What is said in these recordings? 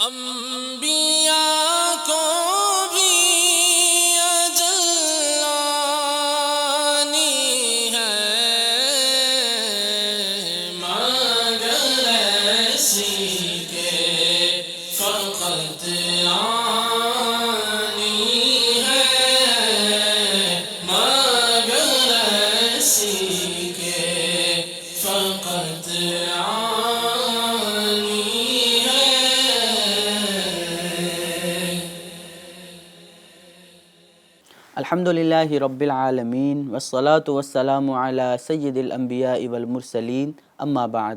انبیاء کو بھی اجل آنی ہے، مگر ایسی کے فقط آنی ہے، مگر ایسی کے فقط الحمدللہ رب العالمین والصلاة والسلام علی سید الانبیاء والمرسلین اما بعد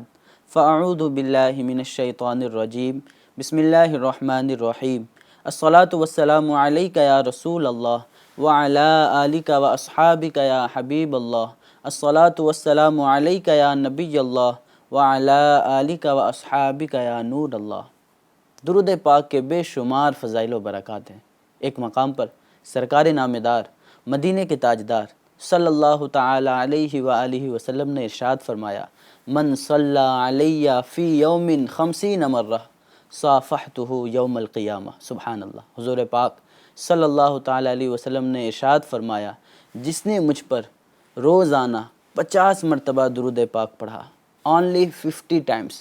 فاعوذ باللہ من الشیطان الرجیم بسم اللہ الرحمن الرحیم الصلاة والسلام علیک یا رسول اللہ وعلی آلک واصحابک یا حبیب اللہ الصلاة والسلام علیک یا نبی اللہ وعلی آلک واصحابک یا نور اللہ۔ درود پاک کے بے شمار فضائل و برکات ہیں۔ ایک مقام پر سرکار نامدار مدینہ کے تاجدار صلی اللہ تعالی علیہ وآلہ وسلم نے ارشاد فرمایا، من صلی علی فی یوم 50 مرہ صافحتہ یوم القیامہ۔ سبحان اللہ۔ حضور پاک صلی اللہ تعالی علیہ وسلم نے ارشاد فرمایا، جس نے مجھ پر روزانہ 50 مرتبہ درود پاک پڑھا، only 50 times،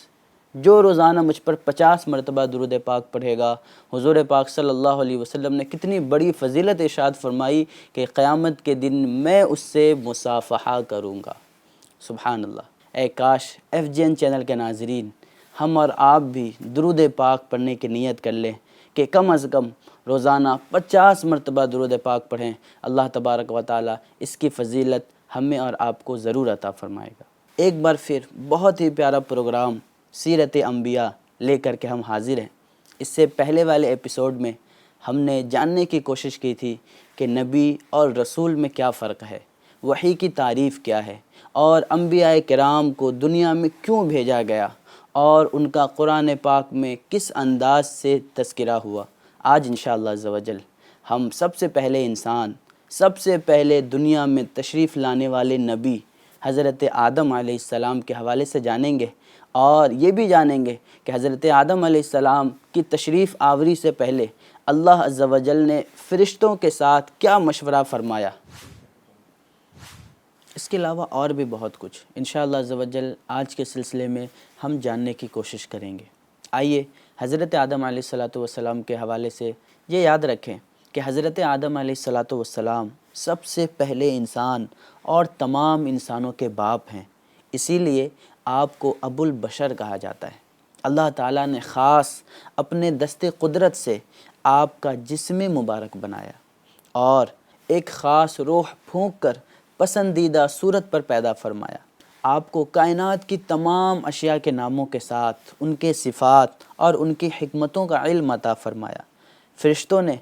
جو روزانہ مجھ پر 50 مرتبہ درود پاک پڑھے گا، حضور پاک صلی اللہ علیہ وسلم نے کتنی بڑی فضیلت ارشاد فرمائی کہ قیامت کے دن میں اس سے مصافحہ کروں گا۔ سبحان اللہ۔ اے کاش FGN چینل کے ناظرین، ہم اور آپ بھی درود پاک پڑھنے کی نیت کر لیں کہ کم از کم روزانہ 50 مرتبہ درود پاک پڑھیں۔ اللہ تبارک و تعالی اس کی فضیلت ہمیں اور آپ کو ضرور عطا فرمائے گا۔ ایک بار پھر بہت ہی پیارا پروگرام سیرت انبیاء لے کر کے ہم حاضر ہیں۔ اس سے پہلے والے ایپیسوڈ میں ہم نے جاننے کی کوشش کی تھی کہ نبی اور رسول میں کیا فرق ہے، وحی کی تعریف کیا ہے، اور انبیاء کرام کو دنیا میں کیوں بھیجا گیا، اور ان کا قرآن پاک میں کس انداز سے تذکرہ ہوا۔ آج انشاءاللہ عز و جل ہم سب سے پہلے انسان، سب سے پہلے دنیا میں تشریف لانے والے نبی حضرت آدم علیہ السلام کے حوالے سے جانیں گے، اور یہ بھی جانیں گے کہ حضرت آدم علیہ السلام کی تشریف آوری سے پہلے اللہ عز و جل نے فرشتوں کے ساتھ کیا مشورہ فرمایا۔ اس کے علاوہ اور بھی بہت کچھ انشاءاللہ عز و جل آج کے سلسلے میں ہم جاننے کی کوشش کریں گے۔ آئیے حضرت آدم علیہ السلام کے حوالے سے یہ یاد رکھیں کہ حضرت آدم علیہ السلام سب سے پہلے انسان اور تمام انسانوں کے باپ ہیں، اسی لیے آپ کو ابو البشر کہا جاتا ہے۔ اللہ تعالیٰ نے خاص اپنے دست قدرت سے آپ کا جسم مبارک بنایا اور ایک خاص روح پھونک کر پسندیدہ صورت پر پیدا فرمایا۔ آپ کو کائنات کی تمام اشیاء کے ناموں کے ساتھ ان کے صفات اور ان کی حکمتوں کا علم عطا فرمایا۔ فرشتوں نے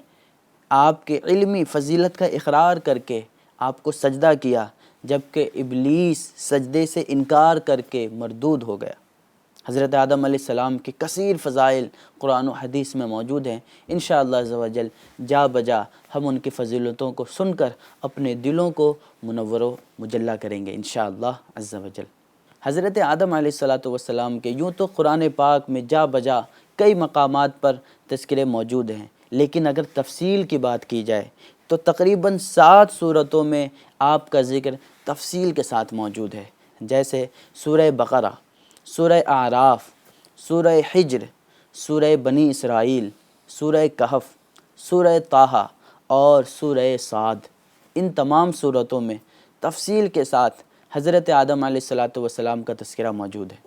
آپ کے علمی فضیلت کا اقرار کر کے آپ کو سجدہ کیا، جبکہ ابلیس سجدے سے انکار کر کے مردود ہو گیا۔ حضرت آدم علیہ السلام کی کثیر فضائل قرآن و حدیث میں موجود ہیں۔ انشاءاللہ عز و جل جا بجا ہم ان کی فضیلتوں کو سن کر اپنے دلوں کو منور و مجلہ کریں گے انشاءاللہ عز و جل۔ حضرت آدم علیہ السلام کے یوں تو قرآن پاک میں جا بجا کئی مقامات پر تذکرے موجود ہیں، لیکن اگر تفصیل کی بات کی جائے تو تقریباً 7 صورتوں میں آپ کا ذکر تفصیل کے ساتھ موجود ہے، جیسے سورہ بقرہ، سورہ اعراف، سورہ حجر، سورہ بنی اسرائیل، سورہ کہف، سورہ طٰہٰ اور سورہ صاد۔ ان تمام صورتوں میں تفصیل کے ساتھ حضرت آدم علیہ السلام کا تذکرہ موجود ہے۔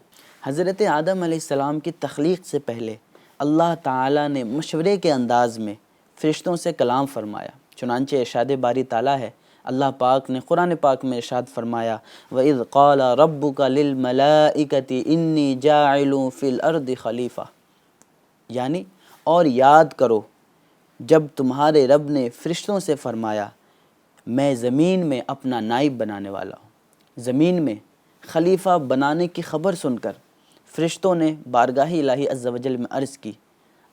حضرت آدم علیہ السلام کی تخلیق سے پہلے اللہ تعالیٰ نے مشورے کے انداز میں فرشتوں سے کلام فرمایا، چنانچہ ارشاد باری تعالیٰ ہے، اللہ پاک نے قرآن پاک میں ارشاد فرمایا، وَإِذْ قَالَ رَبُّكَ لِلْمَلَائِكَةِ إِنِّي جَاعِلٌ فِي الْأَرْضِ خلیفہ، یعنی اور یاد کرو جب تمہارے رب نے فرشتوں سے فرمایا میں زمین میں اپنا نائب بنانے والا ہوں۔ زمین میں خلیفہ بنانے کی خبر سن کر فرشتوں نے بارگاہ الہی عز و جل میں عرض کی،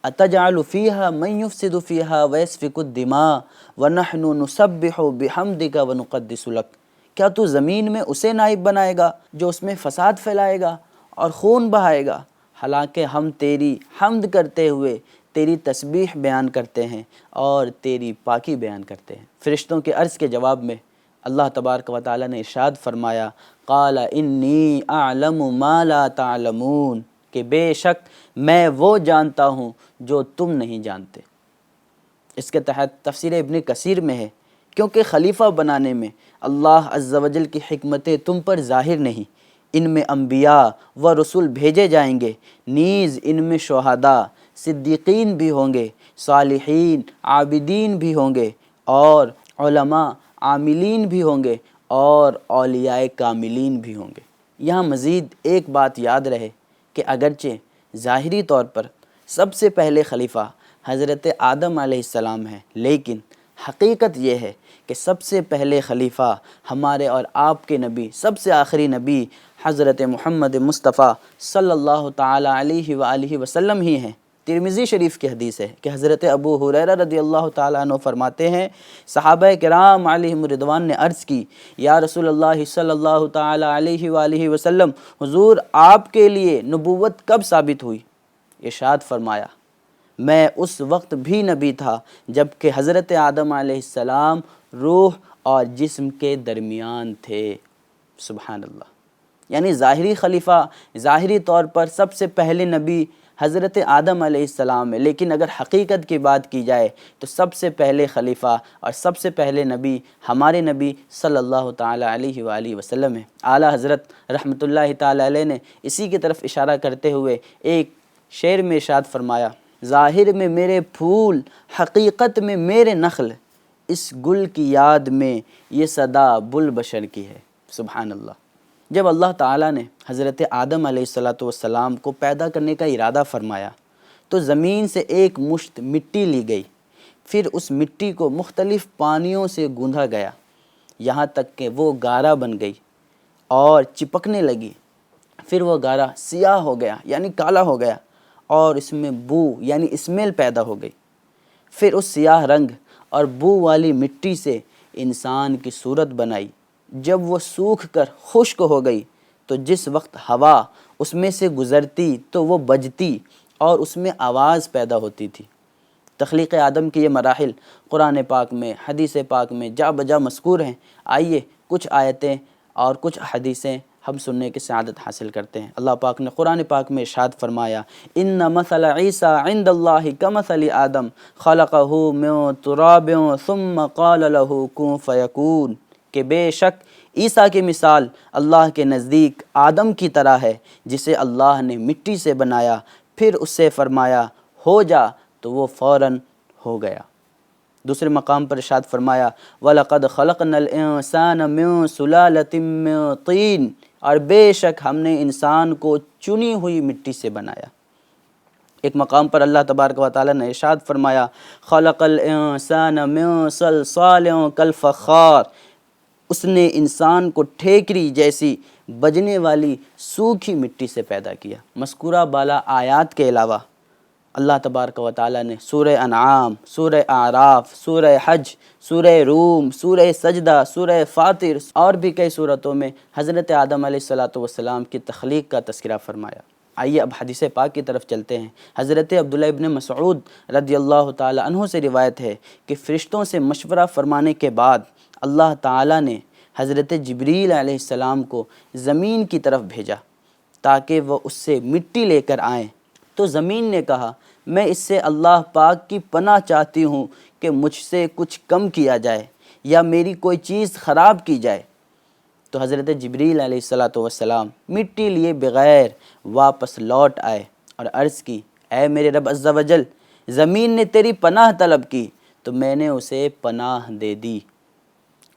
أَتَجْعَلُ فِيهَا مَن يُفْسِدُ فِيهَا وَيَسْفِكُ الدِّمَاءَ وَنَحْنُ نُسَبِّحُ بِحَمْدِكَ وَنُقَدِّسُ لَكَ، کیا تو زمین میں اسے نائب بنائے گا جو اس میں فساد پھیلائے گا اور خون بہائے گا، حالانکہ ہم تیری حمد کرتے ہوئے تیری تسبیح بیان کرتے ہیں اور تیری پاکی بیان کرتے ہیں۔ فرشتوں کے عرض کے جواب میں اللہ تبارک و تعالیٰ نے ارشاد فرمایا، قال انی اعلم ما لا تعلمون، کہ بے شک میں وہ جانتا ہوں جو تم نہیں جانتے۔ اس کے تحت تفسیر ابن کثیر میں ہے، کیونکہ خلیفہ بنانے میں اللہ عز و جل کی حکمتیں تم پر ظاہر نہیں، ان میں انبیاء و رسول بھیجے جائیں گے، نیز ان میں شہداء، صدیقین بھی ہوں گے، صالحین، عابدین بھی ہوں گے، اور علماء، عاملین بھی ہوں گے، اور اولیاء کاملین بھی ہوں گے۔ یہاں مزید ایک بات یاد رہے کہ اگرچہ ظاہری طور پر سب سے پہلے خلیفہ حضرت آدم علیہ السلام ہیں، لیکن حقیقت یہ ہے کہ سب سے پہلے خلیفہ ہمارے اور آپ کے نبی، سب سے آخری نبی حضرت محمد مصطفیٰ صلی اللہ تعالی علیہ وآلہ وسلم ہی ہیں۔ ترمذی شریف کی حدیث ہے کہ حضرت ابو ہریرہ رضی اللہ تعالیٰ عنہ فرماتے ہیں، صحابہ کرام علیہم رضوان نے عرض کی، یا رسول اللہ صلی اللہ تعالی علیہ وآلہ وسلم، حضور آپ کے لیے نبوت کب ثابت ہوئی؟ ارشاد فرمایا، میں اس وقت بھی نبی تھا جب کہ حضرت آدم علیہ السلام روح اور جسم کے درمیان تھے۔ سبحان اللہ۔ یعنی ظاہری خلیفہ، ظاہری طور پر سب سے پہلے نبی حضرت آدم علیہ السلام ہے، لیکن اگر حقیقت کی بات کی جائے تو سب سے پہلے خلیفہ اور سب سے پہلے نبی ہمارے نبی صلی اللہ تعالی علیہ وآلہ وسلم ہے۔ اعلیٰ حضرت رحمۃ اللہ تعالی علیہ نے اسی کی طرف اشارہ کرتے ہوئے ایک شعر میں ارشاد فرمایا، ظاہر میں میرے پھول، حقیقت میں میرے نخل، اس گل کی یاد میں یہ صدا بلبشر کی ہے۔ سبحان اللہ۔ جب اللہ تعالیٰ نے حضرت آدم علیہ السلام کو پیدا کرنے کا ارادہ فرمایا تو زمین سے ایک مشت مٹی لی گئی، پھر اس مٹی کو مختلف پانیوں سے گوندھا گیا، یہاں تک کہ وہ گارا بن گئی اور چپکنے لگی۔ پھر وہ گارا سیاہ ہو گیا، یعنی کالا ہو گیا، اور اس میں بو یعنی اسمیل پیدا ہو گئی۔ پھر اس سیاہ رنگ اور بو والی مٹی سے انسان کی صورت بنائی۔ جب وہ سوکھ کر خشک ہو گئی تو جس وقت ہوا اس میں سے گزرتی تو وہ بجتی اور اس میں آواز پیدا ہوتی تھی۔ تخلیق آدم کے یہ مراحل قرآن پاک میں، حدیث پاک میں جا بجا مذکور ہیں۔ آئیے کچھ آیتیں اور کچھ حدیثیں ہم سننے کی سعادت حاصل کرتے ہیں۔ اللہ پاک نے قرآن پاک میں ارشاد فرمایا، ان مثل عیسیٰ عند اللہ کمثل آدم خلقہ من تراب ثم قال له کن فیکون، کہ بے شک عیسیٰ کی مثال اللہ کے نزدیک آدم کی طرح ہے، جسے اللہ نے مٹی سے بنایا، پھر اس سے فرمایا ہو جا تو وہ فوراً ہو گیا۔ دوسرے مقام پر ارشاد فرمایا، وَلَقَدْ خَلَقْنَا الْإِنسَانَ مِن سُلَالَةٍ مِّن طِينٍ، اور بے شک ہم نے انسان کو چنی ہوئی مٹی سے بنایا۔ ایک مقام پر اللہ تبارک و تعالیٰ نے ارشاد فرمایا، خَلَقَ الْإِنسَانَ مِن صَلْصَالٍ كَالْفَخَّارِ، اس نے انسان کو ٹھیکری جیسی بجنے والی سوکھی مٹی سے پیدا کیا۔ مذکورہ بالا آیات کے علاوہ اللہ تبارک و تعالیٰ نے سورہ انعام، سورہ اعراف، سورہ حج، سورہ روم، سورہ سجدہ، سورہ فاطر اور بھی کئی صورتوں میں حضرت آدم علیہ السلام کی تخلیق کا تذکرہ فرمایا۔ آئیے اب حدیث پاک کی طرف چلتے ہیں۔ حضرت عبداللہ ابن مسعود رضی اللہ تعالی عنہ سے روایت ہے کہ فرشتوں سے مشورہ فرمانے کے بعد اللہ تعالیٰ نے حضرت جبریل علیہ السلام کو زمین کی طرف بھیجا تاکہ وہ اس سے مٹی لے کر آئیں، تو زمین نے کہا، میں اس سے اللہ پاک کی پناہ چاہتی ہوں کہ مجھ سے کچھ کم کیا جائے یا میری کوئی چیز خراب کی جائے۔ تو حضرت جبریل علیہ السلام مٹی لیے بغیر واپس لوٹ آئے اور عرض کی، اے میرے رب عز و جل، زمین نے تیری پناہ طلب کی تو میں نے اسے پناہ دے دی۔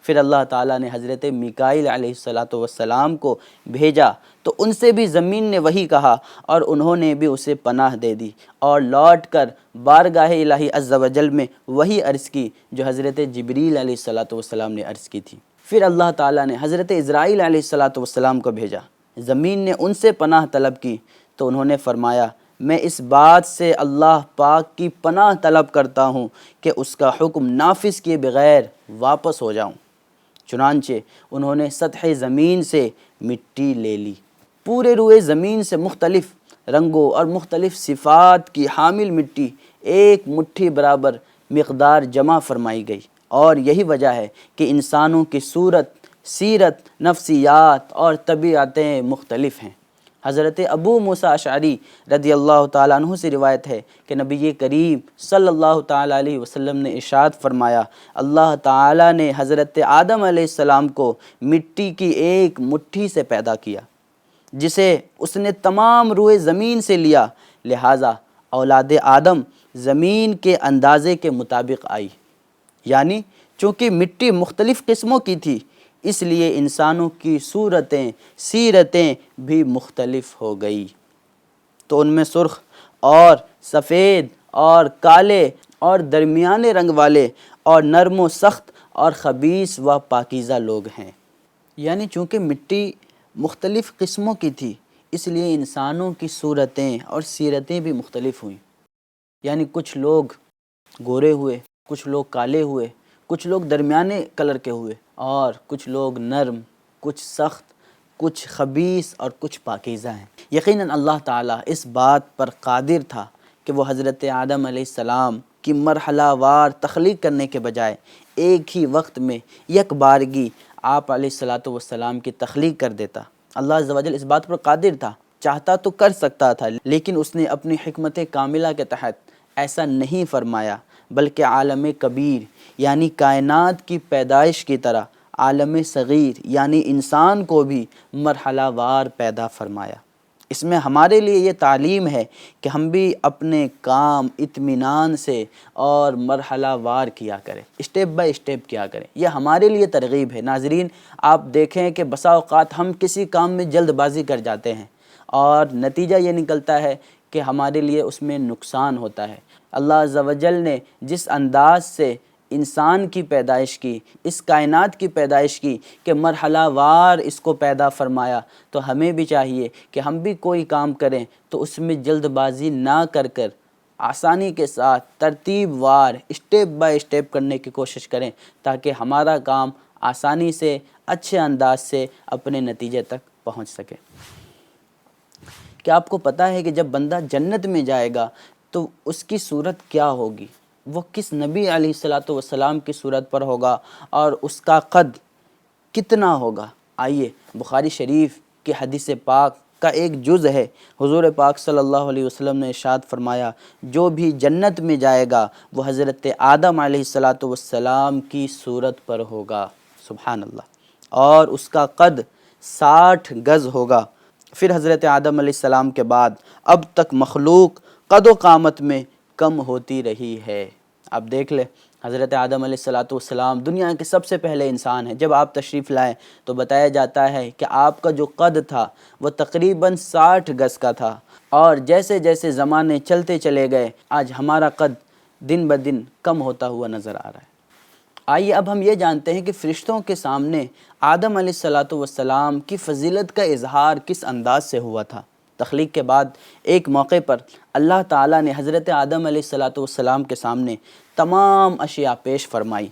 پھر اللہ تعالیٰ نے حضرت میکائیل علیہ السلام کو بھیجا تو ان سے بھی زمین نے وہی کہا اور انہوں نے بھی اسے پناہ دے دی اور لوٹ کر بارگاہ الہی عز و جل میں وہی عرض کی جو حضرت جبریل علیہ السلام نے عرض کی تھی۔ پھر اللہ تعالیٰ نے حضرت اسرائیل علیہ السلام کو بھیجا، زمین نے ان سے پناہ طلب کی تو انہوں نے فرمایا، میں اس بات سے اللہ پاک کی پناہ طلب کرتا ہوں کہ اس کا حکم نافذ کیے بغیر واپس ہو جاؤں۔ چنانچہ انہوں نے سطح زمین سے مٹی لے لی۔ پورے روئے زمین سے مختلف رنگوں اور مختلف صفات کی حامل مٹی ایک مٹھی برابر مقدار جمع فرمائی گئی، اور یہی وجہ ہے کہ انسانوں کی صورت، سیرت، نفسیات اور طبیعتیں مختلف ہیں۔ حضرت ابو موسیٰ اشعری رضی اللہ تعالیٰ عنہ سے روایت ہے کہ نبی کریم صلی اللہ تعالیٰ علیہ وسلم نے ارشاد فرمایا، اللہ تعالیٰ نے حضرت آدم علیہ السلام کو مٹی کی ایک مٹھی سے پیدا کیا جسے اس نے تمام روئے زمین سے لیا، لہٰذا اولاد آدم زمین کے اندازے کے مطابق آئی، یعنی چونکہ مٹی مختلف قسموں کی تھی اس لیے انسانوں کی صورتیں، سیرتیں بھی مختلف ہو گئی۔ تو ان میں سرخ اور سفید اور کالے اور درمیانے رنگ والے اور نرم و سخت اور خبیث و پاکیزہ لوگ ہیں، یعنی چونکہ مٹی مختلف قسموں کی تھی اس لیے انسانوں کی صورتیں اور سیرتیں بھی مختلف ہوئیں، یعنی کچھ لوگ گورے ہوئے، کچھ لوگ کالے ہوئے، کچھ لوگ درمیانے کلر کے ہوئے، اور کچھ لوگ نرم، کچھ سخت، کچھ خبیث اور کچھ پاکیزہ ہیں۔ یقیناً اللہ تعالیٰ اس بات پر قادر تھا کہ وہ حضرت آدم علیہ السلام کی مرحلہ وار تخلیق کرنے کے بجائے ایک ہی وقت میں یک بارگی آپ علیہ السلام کی تخلیق کر دیتا۔ اللہ عز و جل اس بات پر قادر تھا، چاہتا تو کر سکتا تھا، لیکن اس نے اپنی حکمت کاملہ کے تحت ایسا نہیں فرمایا، بلکہ عالم کبیر یعنی کائنات کی پیدائش کی طرح عالم صغیر یعنی انسان کو بھی مرحلہ وار پیدا فرمایا۔ اس میں ہمارے لیے یہ تعلیم ہے کہ ہم بھی اپنے کام اطمینان سے اور مرحلہ وار کیا کریں، اسٹیپ بائی اسٹیپ کیا کریں، یہ ہمارے لیے ترغیب ہے۔ ناظرین، آپ دیکھیں کہ بسا اوقات ہم کسی کام میں جلد بازی کر جاتے ہیں اور نتیجہ یہ نکلتا ہے کہ ہمارے لیے اس میں نقصان ہوتا ہے۔ اللہ عز و جل نے جس انداز سے انسان کی پیدائش کی، اس کائنات کی پیدائش کی کہ مرحلہ وار اس کو پیدا فرمایا، تو ہمیں بھی چاہیے کہ ہم بھی کوئی کام کریں تو اس میں جلد بازی نہ کر کر آسانی کے ساتھ ترتیب وار اسٹیپ بائی اسٹیپ کرنے کی کوشش کریں، تاکہ ہمارا کام آسانی سے اچھے انداز سے اپنے نتیجے تک پہنچ سکے۔ کیا آپ کو پتہ ہے کہ جب بندہ جنت میں جائے گا تو اس کی صورت کیا ہوگی؟ وہ کس نبی علیہ السلام کی صورت پر ہوگا اور اس کا قد کتنا ہوگا؟ آئیے بخاری شریف کی حدیث پاک کا ایک جز ہے، حضور پاک صلی اللہ علیہ وسلم نے ارشاد فرمایا، جو بھی جنت میں جائے گا وہ حضرت آدم علیہ السلام کی صورت پر ہوگا، سبحان اللہ، اور اس کا قد 60 گز ہوگا۔ پھر حضرت آدم علیہ السلام کے بعد اب تک مخلوق قد و قامت میں کم ہوتی رہی ہے۔ آپ دیکھ لیں، حضرت آدم علیہ السلام دنیا کے سب سے پہلے انسان ہیں۔ جب آپ تشریف لائیں تو بتایا جاتا ہے کہ آپ کا جو قد تھا وہ تقریباً 60 گز کا تھا، اور جیسے جیسے زمانے چلتے چلے گئے آج ہمارا قد دن بدن کم ہوتا ہوا نظر آ رہا ہے۔ آئیے اب ہم یہ جانتے ہیں کہ فرشتوں کے سامنے آدم علیہ السلام کی فضیلت کا اظہار کس انداز سے ہوا تھا۔ تخلیق کے بعد ایک موقع پر اللہ تعالیٰ نے حضرت آدم علیہ السلام کے سامنے تمام اشیاء پیش فرمائی،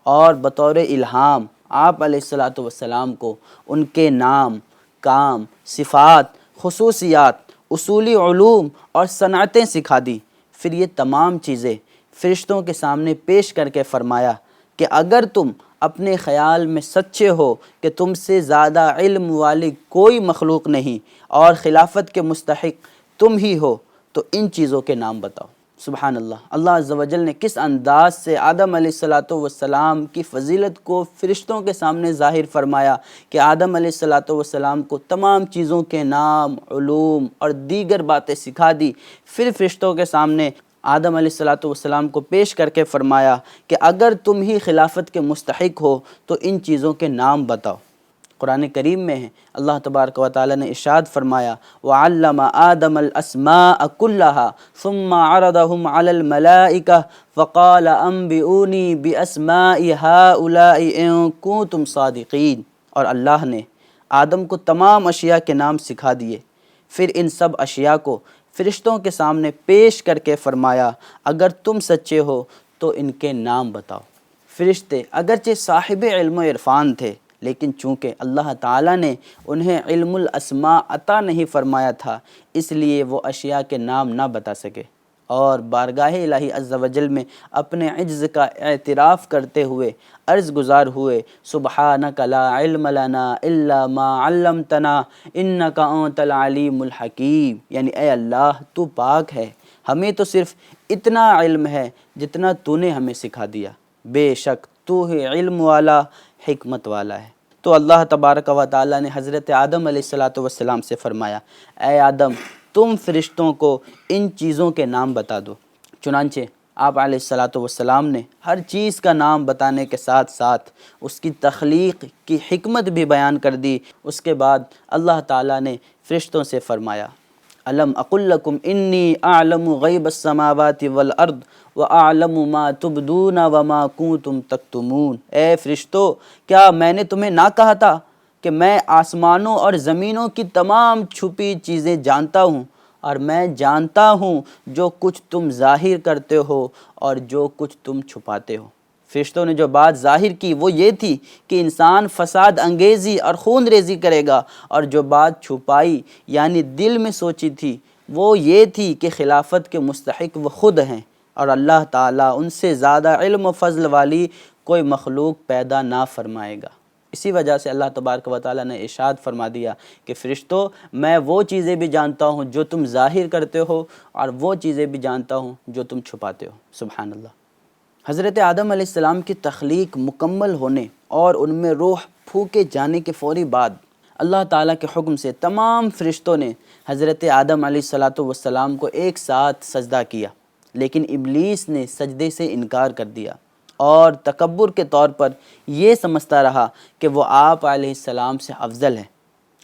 اور بطور الہام آپ علیہ السلام کو ان کے نام، کام، صفات، خصوصیات، اصولی علوم اور صنعتیں سکھا دی۔ پھر یہ تمام چیزیں فرشتوں کے سامنے پیش کر کے فرمایا کہ اگر تم اپنے خیال میں سچے ہو کہ تم سے زیادہ علم والی کوئی مخلوق نہیں اور خلافت کے مستحق تم ہی ہو تو ان چیزوں کے نام بتاؤ۔ سبحان اللہ، اللہ عز و جل نے کس انداز سے آدم علیہ السلام کی فضیلت کو فرشتوں کے سامنے ظاہر فرمایا کہ آدم علیہ السلام کو تمام چیزوں کے نام، علوم اور دیگر باتیں سکھا دی۔ پھر فرشتوں کے سامنے آدم علیہ السلام کو پیش کر کے فرمایا کہ اگر تم ہی خلافت کے مستحق ہو تو ان چیزوں کے نام بتاؤ۔ قرآن کریم میں ہے، اللہ تبارک و تعالی نے ارشاد فرمایا، وَعَلَّمَ آدَمَ الْأَسْمَاءَ كُلَّهَا ثُمَّ عَرَضَهُمْ عَلَى الْمَلَائِكَةِ فَقَالَ أَنْبِئُونِي بِأَسْمَاءِ هَؤُلَاءِ إِن كُنتُمْ صَادِقِينَ۔ اور اللہ نے آدم کو تمام اشیاء کے نام سکھا دیے، پھر ان سب اشیاء کو فرشتوں کے سامنے پیش کر کے فرمایا اگر تم سچے ہو تو ان کے نام بتاؤ۔ فرشتے اگرچہ صاحب علم و عرفان تھے، لیکن چونکہ اللہ تعالیٰ نے انہیں علم الاسماء عطا نہیں فرمایا تھا، اس لیے وہ اشیاء کے نام نہ بتا سکے، اور بارگاہ الہی عز و جل میں اپنے عجز کا اعتراف کرتے ہوئے عرض گزار ہوئے، سبحانک لا علم لنا الا ما علمتنا انک انت العلیم الحکیم، یعنی اے اللہ تو پاک ہے، ہمیں تو صرف اتنا علم ہے جتنا تو نے ہمیں سکھا دیا، بے شک تو ہی علم والا حکمت والا ہے۔ تو اللہ تبارک و تعالیٰ نے حضرت آدم علیہ السلام سے فرمایا، اے آدم تم فرشتوں کو ان چیزوں کے نام بتا دو۔ چنانچہ آپ علیہ السلام نے ہر چیز کا نام بتانے کے ساتھ ساتھ اس کی تخلیق کی حکمت بھی بیان کر دی۔ اس کے بعد اللہ تعالیٰ نے فرشتوں سے فرمایا، الم اقل لکم انی اعلم غیب السماوات والارض واعلم ما تبدون وما کنتم تکتمون، اے فرشتو کیا میں نے تمہیں نہ کہا تھا کہ میں آسمانوں اور زمینوں کی تمام چھپی چیزیں جانتا ہوں، اور میں جانتا ہوں جو کچھ تم ظاہر کرتے ہو اور جو کچھ تم چھپاتے ہو۔ فرشتوں نے جو بات ظاہر کی وہ یہ تھی کہ انسان فساد انگیزی اور خون ریزی کرے گا، اور جو بات چھپائی یعنی دل میں سوچی تھی وہ یہ تھی کہ خلافت کے مستحق وہ خود ہیں، اور اللہ تعالیٰ ان سے زیادہ علم و فضل والی کوئی مخلوق پیدا نہ فرمائے گا۔ اسی وجہ سے اللہ تبارک و تعالیٰ نے ارشاد فرما دیا کہ فرشتو میں وہ چیزیں بھی جانتا ہوں جو تم ظاہر کرتے ہو، اور وہ چیزیں بھی جانتا ہوں جو تم چھپاتے ہو۔ سبحان اللہ۔ حضرت آدم علیہ السلام کی تخلیق مکمل ہونے اور ان میں روح پھونکے جانے کے فوری بعد اللہ تعالیٰ کے حکم سے تمام فرشتوں نے حضرت آدم علیہ السلام کو ایک ساتھ سجدہ کیا، لیکن ابلیس نے سجدے سے انکار کر دیا اور تکبر کے طور پر یہ سمجھتا رہا کہ وہ آپ علیہ السلام سے افضل ہے،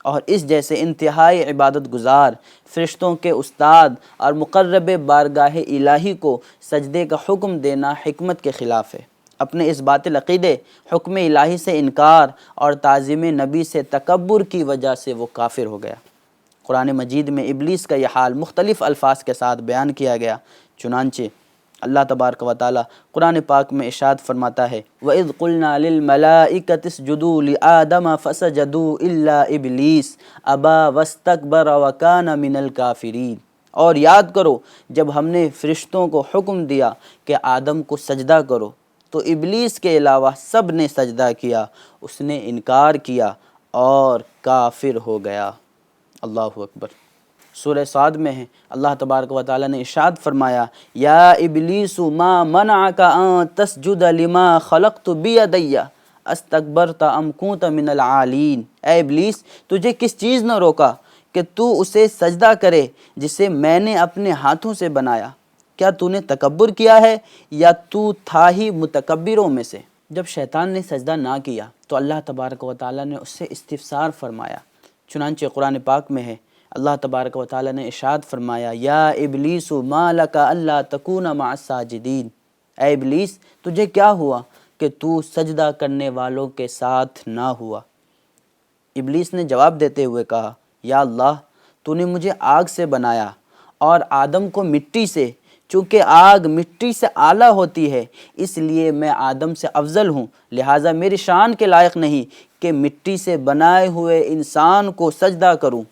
اور اس جیسے انتہائی عبادت گزار فرشتوں کے استاد اور مقرب بارگاہ الہی کو سجدے کا حکم دینا حکمت کے خلاف ہے۔ اپنے اس باطل عقیدے، حکم الہی سے انکار اور تعظیم نبی سے تکبر کی وجہ سے وہ کافر ہو گیا۔ قرآن مجید میں ابلیس کا یہ حال مختلف الفاظ کے ساتھ بیان کیا گیا، چنانچہ اللہ تبارک و تعالیٰ قرآن پاک میں ارشاد فرماتا ہے، وَإِذْ قُلْنَا لِلْمَلَائِكَةِ اسْجُدُوا لِآدَمَ فَسَجَدُوا إِلَّا إِبْلِيسَ أَبَى وَاسْتَكْبَرَ وَكَانَ مِنَ الْكَافِرِينَ، اور یاد کرو جب ہم نے فرشتوں کو حکم دیا کہ آدم کو سجدہ کرو تو ابلیس کے علاوہ سب نے سجدہ کیا، اس نے انکار کیا اور کافر ہو گیا۔ اللہ اکبر۔ سورہ صاد میں ہے، اللہ تبارک و تعالیٰ نے ارشاد فرمایا، یا ابلیس ما منعک ان تسجد لما خلقت بیدی استکبرت ام کنت من العالین، اے ابلیس تجھے کس چیز نے روکا کہ تو اسے سجدہ کرے جسے میں نے اپنے ہاتھوں سے بنایا؟ کیا تو نے تکبر کیا ہے یا تو تھا ہی متکبروں میں سے؟ جب شیطان نے سجدہ نہ کیا تو اللہ تبارک و تعالیٰ نے اس سے استفسار فرمایا، چنانچہ قرآن پاک میں ہے، اللہ تبارک و تعالیٰ نے ارشاد فرمایا، یا ابلیس ما لک الا تکون مع الساجدین، اے ابلیس تجھے کیا ہوا کہ تو سجدہ کرنے والوں کے ساتھ نہ ہوا؟ ابلیس نے جواب دیتے ہوئے کہا، یا اللہ تو نے مجھے آگ سے بنایا اور آدم کو مٹی سے، چونکہ آگ مٹی سے اعلیٰ ہوتی ہے اس لیے میں آدم سے افضل ہوں، لہٰذا میری شان کے لائق نہیں کہ مٹی سے بنائے ہوئے انسان کو سجدہ کروں۔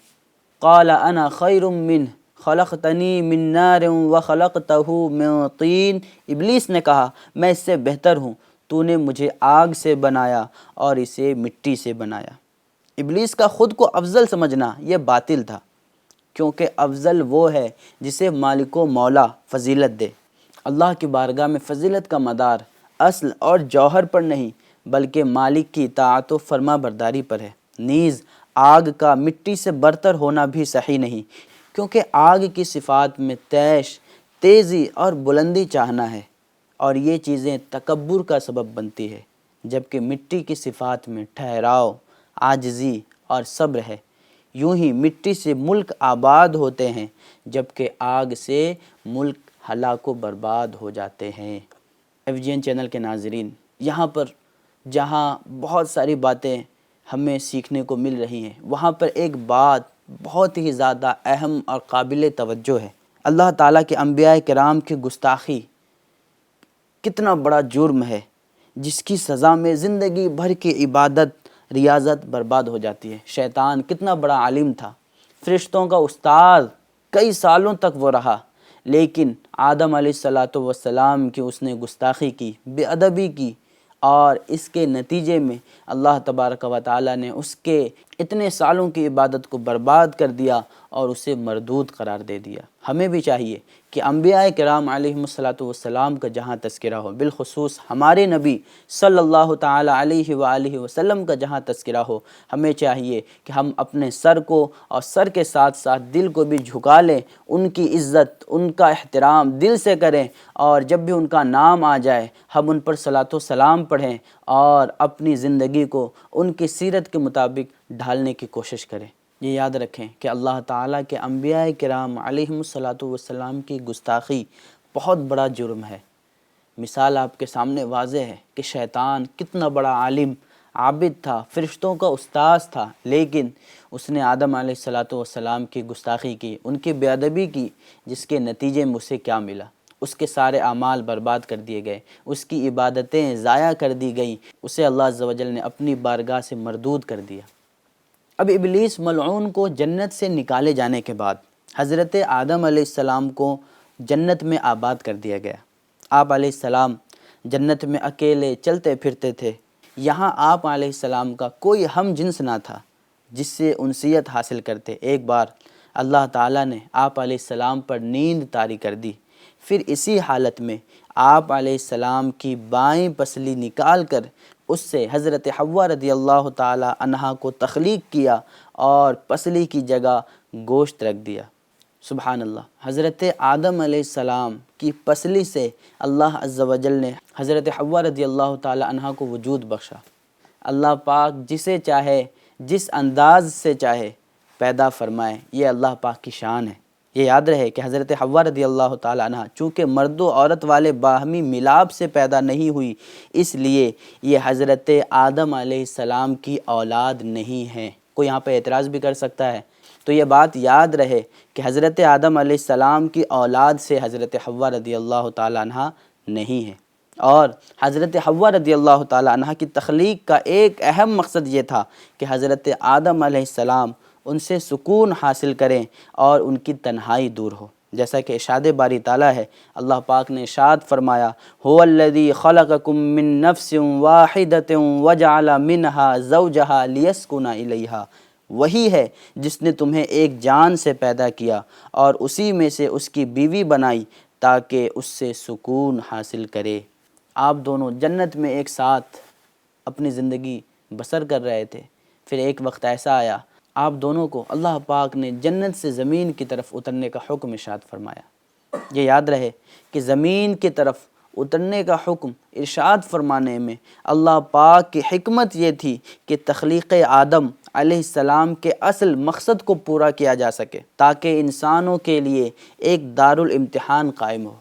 قال انا خیر منہ خلقتنی من نار وخلقتہ من طین، ابلیس نے کہا میں اس سے بہتر ہوں، تو نے مجھے آگ سے بنایا اور اسے مٹی سے بنایا۔ ابلیس کا خود کو افضل سمجھنا یہ باطل تھا، کیونکہ افضل وہ ہے جسے مالک و مولا فضیلت دے۔ اللہ کی بارگاہ میں فضیلت کا مدار اصل اور جوہر پر نہیں بلکہ مالک کی اطاعت و فرما برداری پر ہے۔ نیز آگ کا مٹی سے برتر ہونا بھی صحیح نہیں، کیونکہ آگ کی صفات میں تیش، تیزی اور بلندی چاہنا ہے، اور یہ چیزیں تکبر کا سبب بنتی ہے، جبکہ مٹی کی صفات میں ٹھہراؤ، عاجزی اور صبر ہے۔ یوں ہی مٹی سے ملک آباد ہوتے ہیں جبکہ آگ سے ملک ہلاک و برباد ہو جاتے ہیں۔ FGN چینل کے ناظرین، یہاں پر جہاں بہت ساری باتیں ہمیں سیکھنے کو مل رہی ہیں، وہاں پر ایک بات بہت ہی زیادہ اہم اور قابل توجہ ہے۔ اللہ تعالیٰ کے انبیاء کرام کی گستاخی کتنا بڑا جرم ہے، جس کی سزا میں زندگی بھر کی عبادت ریاضت برباد ہو جاتی ہے۔ شیطان کتنا بڑا عالم تھا، فرشتوں کا استاد، کئی سالوں تک وہ رہا، لیکن آدم علیہ السلام کی اس نے گستاخی کی، بے ادبی کی، اور اس کے نتیجے میں اللہ تبارک و تعالیٰ نے اس کے اتنے سالوں کی عبادت کو برباد کر دیا اور اسے مردود قرار دے دیا۔ ہمیں بھی چاہیے کہ انبیاء کرام علیہم السلام کا جہاں تذکرہ ہو، بالخصوص ہمارے نبی صلی اللہ تعالیٰ علیہ وآلہ وسلم کا جہاں تذکرہ ہو، ہمیں چاہیے کہ ہم اپنے سر کو اور سر کے ساتھ ساتھ دل کو بھی جھکا لیں، ان کی عزت، ان کا احترام دل سے کریں، اور جب بھی ان کا نام آ جائے ہم ان پر صلاۃ و سلام پڑھیں اور اپنی زندگی کو ان کی سیرت کے مطابق ڈھالنے کی کوشش کریں۔ یہ یاد رکھیں کہ اللہ تعالیٰ کے انبیاء کرام علیہم السلام کی گستاخی بہت بڑا جرم ہے۔ مثال آپ کے سامنے واضح ہے کہ شیطان کتنا بڑا عالم، عابد تھا، فرشتوں کا استاذ تھا، لیکن اس نے آدم علیہ السلام کی گستاخی کی، ان کی بے ادبی کی، جس کے نتیجے میں اسے کیا ملا؟ اس کے سارے اعمال برباد کر دیے گئے، اس کی عبادتیں ضائع کر دی گئیں، اسے اللہ عز و جل نے اپنی بارگاہ سے مردود کر دیا۔ اب ابلیس ملعون کو جنت سے نکالے جانے کے بعد حضرت آدم علیہ السلام کو جنت میں آباد کر دیا گیا۔ آپ علیہ السلام جنت میں اکیلے چلتے پھرتے تھے۔ یہاں آپ علیہ السلام کا کوئی ہم جنس نہ تھا جس سے انسیت حاصل کرتے۔ ایک بار اللہ تعالیٰ نے آپ علیہ السلام پر نیند طاری کر دی، پھر اسی حالت میں آپ علیہ السلام کی بائیں پسلی نکال کر اس سے حضرت حوا رضی اللہ تعالی عنہا کو تخلیق کیا اور پسلی کی جگہ گوشت رکھ دیا۔ سبحان اللہ، حضرت آدم علیہ السلام کی پسلی سے اللہ عز و جل نے حضرت حوا رضی اللہ تعالی عنہا کو وجود بخشا۔ اللہ پاک جسے چاہے، جس انداز سے چاہے پیدا فرمائے، یہ اللہ پاک کی شان ہے۔ یہ یاد رہے کہ حضرت حوا رضی اللہ تعالی عنہ چونکہ مرد و عورت والے باہمی ملاپ سے پیدا نہیں ہوئی، اس لیے یہ حضرت آدم علیہ السلام کی اولاد نہیں ہیں۔ کوئی یہاں پہ اعتراض بھی کر سکتا ہے، تو یہ بات یاد رہے کہ حضرت آدم علیہ السلام کی اولاد سے حضرت حوا رضی اللہ تعالی عنہ نہیں ہے۔ اور حضرت حوا رضی اللہ تعالی عنہ کی تخلیق کا ایک اہم مقصد یہ تھا کہ حضرت آدم علیہ السلام ان سے سکون حاصل کریں اور ان کی تنہائی دور ہو، جیسا کہ ارشاد باری تعالیٰ ہے۔ اللہ پاک نے ارشاد فرمایا، هو الذی خلقکم من نفس واحدۃ وجعل منها زوجها لیسکن الیہا، وہی ہے جس نے تمہیں ایک جان سے پیدا کیا اور اسی میں سے اس کی بیوی بنائی تاکہ اس سے سکون حاصل کرے۔ آپ دونوں جنت میں ایک ساتھ اپنی زندگی بسر کر رہے تھے، پھر ایک وقت ایسا آیا آپ دونوں کو اللہ پاک نے جنت سے زمین کی طرف اترنے کا حکم ارشاد فرمایا۔ یہ یاد رہے کہ زمین کی طرف اترنے کا حکم ارشاد فرمانے میں اللہ پاک کی حکمت یہ تھی کہ تخلیق آدم علیہ السلام کے اصل مقصد کو پورا کیا جا سکے، تاکہ انسانوں کے لیے ایک دارالامتحان قائم ہو۔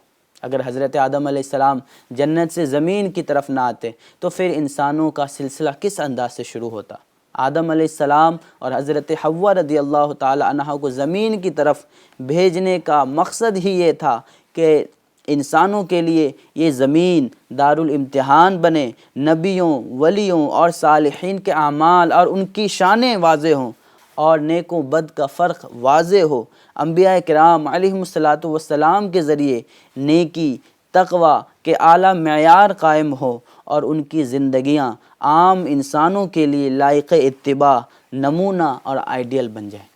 اگر حضرت آدم علیہ السلام جنت سے زمین کی طرف نہ آتے تو پھر انسانوں کا سلسلہ کس انداز سے شروع ہوتا؟ آدم علیہ السلام اور حضرت حوا رضی اللہ تعالی عنہ کو زمین کی طرف بھیجنے کا مقصد ہی یہ تھا کہ انسانوں کے لیے یہ زمین دارالامتحان بنے، نبیوں، ولیوں اور صالحین کے اعمال اور ان کی شانیں واضح ہوں اور نیک و بد کا فرق واضح ہو۔ انبیاء کرام علیہم السلام کے ذریعے نیکی، تقوی کے اعلیٰ معیار قائم ہو اور ان کی زندگیاں عام انسانوں کے لیے لائق اتباع، نمونہ اور آئیڈیل بن جائیں۔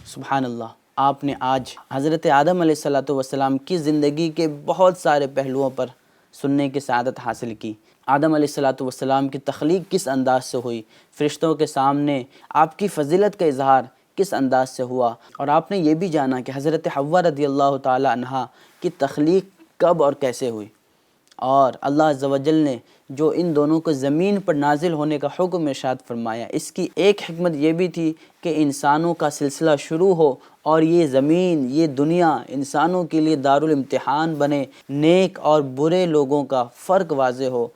سبحان اللہ، آپ نے آج حضرت آدم علیہ السلام کی زندگی کے بہت سارے پہلوؤں پر سننے کی سعادت حاصل کی۔ آدم علیہ السلام کی تخلیق کس انداز سے ہوئی، فرشتوں کے سامنے آپ کی فضیلت کا اظہار کس انداز سے ہوا، اور آپ نے یہ بھی جانا کہ حضرت حوا رضی اللہ تعالی عنہا کی تخلیق کب اور کیسے ہوئی، اور اللہ عز و جل نے جو ان دونوں کو زمین پر نازل ہونے کا حکم ارشاد فرمایا، اس کی ایک حکمت یہ بھی تھی کہ انسانوں کا سلسلہ شروع ہو اور یہ زمین، یہ دنیا انسانوں کے لیے دارالامتحان بنے، نیک اور برے لوگوں کا فرق واضح ہو،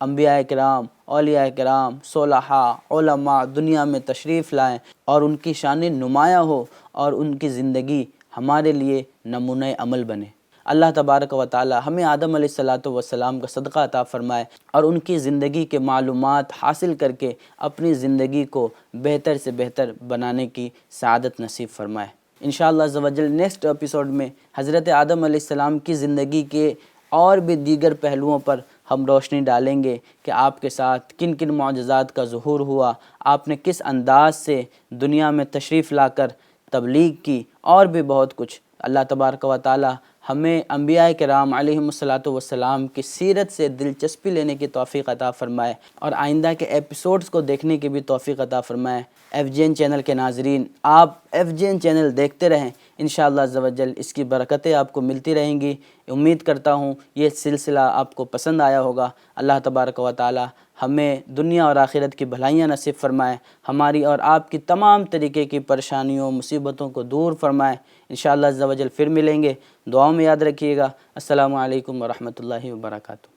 انبیاء کرام، اولیاء کرام، صلحاء، علماء دنیا میں تشریف لائیں اور ان کی شان نمایاں ہو اور ان کی زندگی ہمارے لیے نمونہ عمل بنے۔ اللہ تبارک و تعالی ہمیں آدم علیہ السلام کا صدقہ عطا فرمائے اور ان کی زندگی کے معلومات حاصل کر کے اپنی زندگی کو بہتر سے بہتر بنانے کی سعادت نصیب فرمائے۔ انشاءاللہ عز و جل نیکسٹ ایپیسوڈ میں حضرت آدم علیہ السلام کی زندگی کے اور بھی دیگر پہلوؤں پر ہم روشنی ڈالیں گے کہ آپ کے ساتھ کن کن معجزات کا ظہور ہوا، آپ نے کس انداز سے دنیا میں تشریف لا کر تبلیغ کی، اور بھی بہت کچھ۔ اللہ تبارک و تعالی ہمیں انبیاء کرام علیہم السلام کی سیرت سے دلچسپی لینے کی توفیق عطا فرمائے اور آئندہ کے ایپیسوڈز کو دیکھنے کی بھی توفیق عطا فرمائے۔ ایف جی این چینل کے ناظرین، آپ ایف جی این چینل دیکھتے رہیں، انشاءاللہ عز و جل اس کی برکتیں آپ کو ملتی رہیں گی۔ امید کرتا ہوں یہ سلسلہ آپ کو پسند آیا ہوگا۔ اللہ تبارک و تعالی ہمیں دنیا اور آخرت کی بھلائیاں نصیب فرمائے، ہماری اور آپ کی تمام طریقے کی پریشانیوں مصیبتوں کو دور فرمائے۔ انشاءاللہ عز و جل پھر ملیں گے، دعاؤں میں یاد رکھیے گا۔ السلام علیکم ورحمۃ اللہ وبرکاتہ۔